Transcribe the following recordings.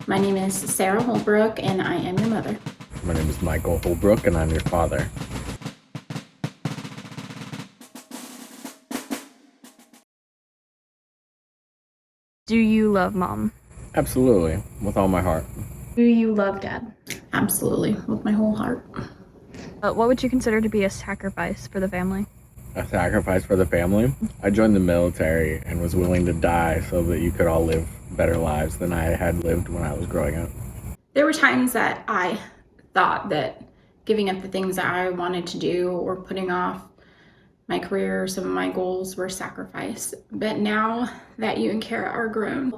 My name is Sarah Holbrook, and I am your mother. My name is Michael Holbrook, and I'm your father. Do you love mom? Absolutely, with all my heart. Do you love dad? Absolutely, with my whole heart. What would you consider to be a sacrifice for the family? A sacrifice for the family? I joined the military and was willing to die so that you could all live better lives than I had lived when I was growing up. There were times that I thought that giving up the things that I wanted to do or putting off my career, some of my goals were sacrifice. But now that you and Kara are grown,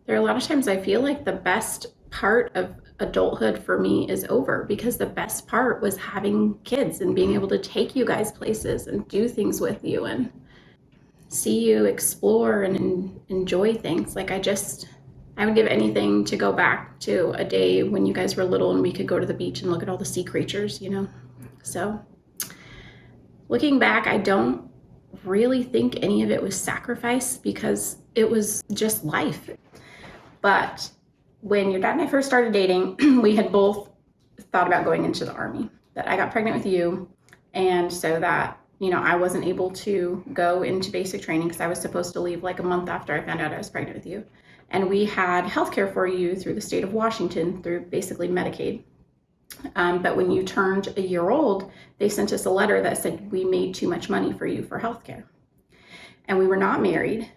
there are a lot of times I feel like the best part of adulthood for me is over, because the best part was having kids and being able to take you guys places and do things with you and see you explore and enjoy things. I would give anything to go back to a day when you guys were little and we could go to the beach and look at all the sea creatures, So looking back, I don't really think any of it was sacrifice, because it was just life. But when your dad and I first started dating, we had both thought about going into the Army. That I got pregnant with you, and so that, I wasn't able to go into basic training because I was supposed to leave like a month after I found out I was pregnant with you. And we had healthcare for you through the state of Washington through basically Medicaid. But when you turned a year old, they sent us a letter that said we made too much money for you for healthcare. And we were not married.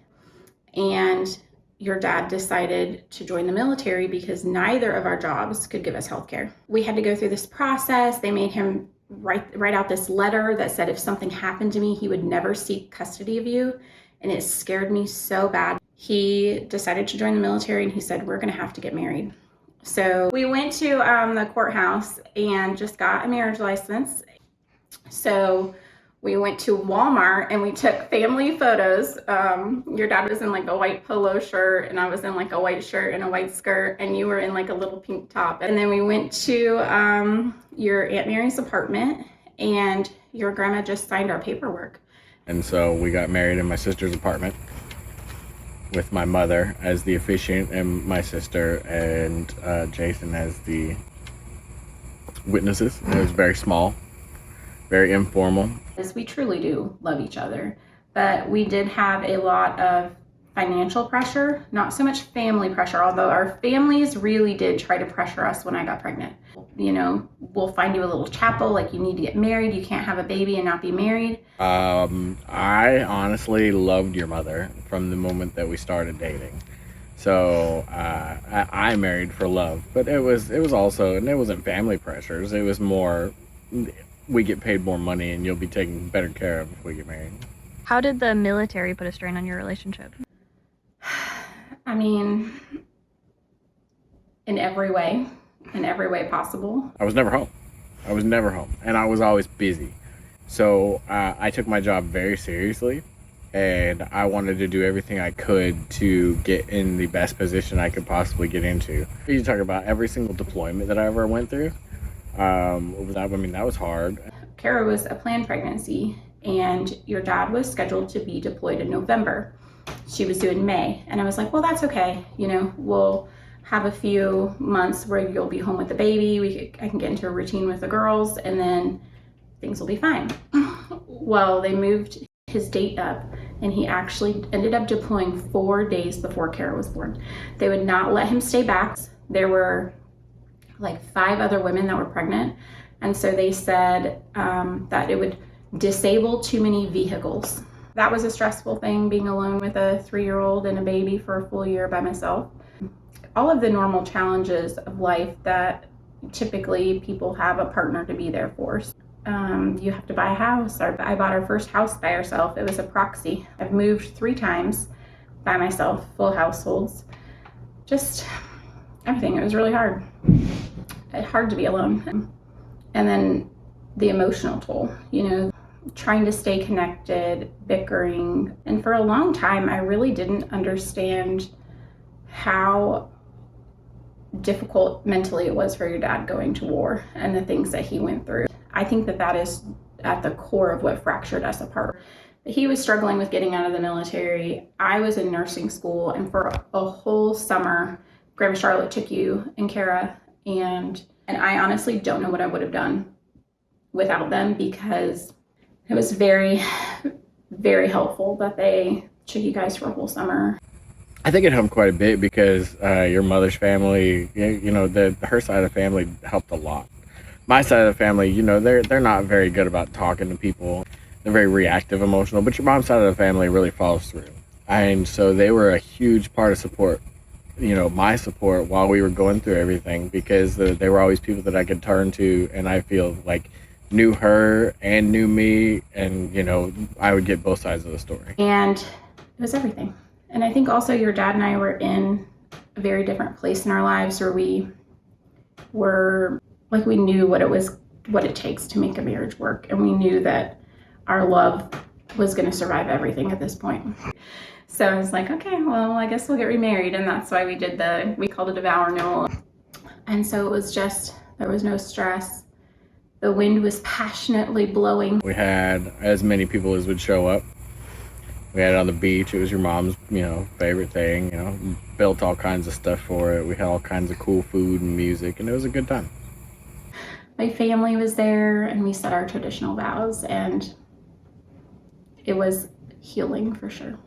And your dad decided to join the military because neither of our jobs could give us healthcare. We had to go through this process. They made him write out this letter that said if something happened to me, he would never seek custody of you. And it scared me so bad. He decided to join the military, and he said, we're going to have to get married. So we went to the courthouse and just got a marriage license. So we went to Walmart and we took family photos. Your dad was in like a white polo shirt, and I was in like a white shirt and a white skirt, and you were in like a little pink top. And then we went to your Aunt Mary's apartment, and your grandma just signed our paperwork. And so we got married in my sister's apartment with my mother as the officiant and my sister and Jason as the witnesses. It was very small, very informal. Because we truly do love each other, but we did have a lot of financial pressure, not so much family pressure, although our families really did try to pressure us when I got pregnant. We'll find you a little chapel, like you need to get married, you can't have a baby and not be married. I honestly loved your mother from the moment that we started dating. So I married for love, but it was also, and it wasn't family pressures, it was more, we get paid more money and you'll be taken better care of if we get married. How did the military put a strain on your relationship? I mean, in every way possible. I was never home, and I was always busy. So I took my job very seriously, and I wanted to do everything I could to get in the best position I could possibly get into. You talk about every single deployment that I ever went through. That was hard. Kara was a planned pregnancy, and your dad was scheduled to be deployed in November. She was due in May, and I was like, well, that's okay. We'll have a few months where you'll be home with the baby. I can get into a routine with the girls, and then things will be fine. Well, they moved his date up, and he actually ended up deploying 4 days before Kara was born. They would not let him stay back. There were like 5 other women that were pregnant, and so they said that it would disable too many vehicles. That was a stressful thing, being alone with a 3-year-old and a baby for a full year by myself. All of the normal challenges of life that typically people have a partner to be there for. You have to buy a house. I bought our first house by ourselves. It was a proxy. I've moved 3 times by myself, full households. Just everything. It was really hard. Hard to be alone. And then the emotional toll, trying to stay connected, bickering. And for a long time, I really didn't understand how difficult mentally it was for your dad going to war and the things that he went through. I think that is at the core of what fractured us apart. He was struggling with getting out of the military. I was in nursing school, and for a whole summer, Grandma Charlotte took you and Kara, and I honestly don't know what I would have done without them, because it was very, very helpful that they took you guys for a whole summer. I think it helped quite a bit because your mother's family, her side of the family helped a lot. My side of the family, they're not very good about talking to people. They're very reactive, emotional, but your mom's side of the family really follows through. And so they were a huge part of support, my support while we were going through everything, because they were always people that I could turn to, and I feel like knew her and knew me, and I would get both sides of the story. And it was everything. And I think also your dad and I were in a very different place in our lives, where we were like, we knew what it takes to make a marriage work, and we knew that our love was going to survive everything at this point. So I was like, okay, well, I guess we'll get remarried, and that's why we called it a vow renewal. And so it was just, there was no stress. The wind was passionately blowing. We had as many people as would show up. We had it on the beach. It was your mom's, favorite thing. Built all kinds of stuff for it. We had all kinds of cool food and music, and it was a good time. My family was there, and we said our traditional vows, and it was healing for sure.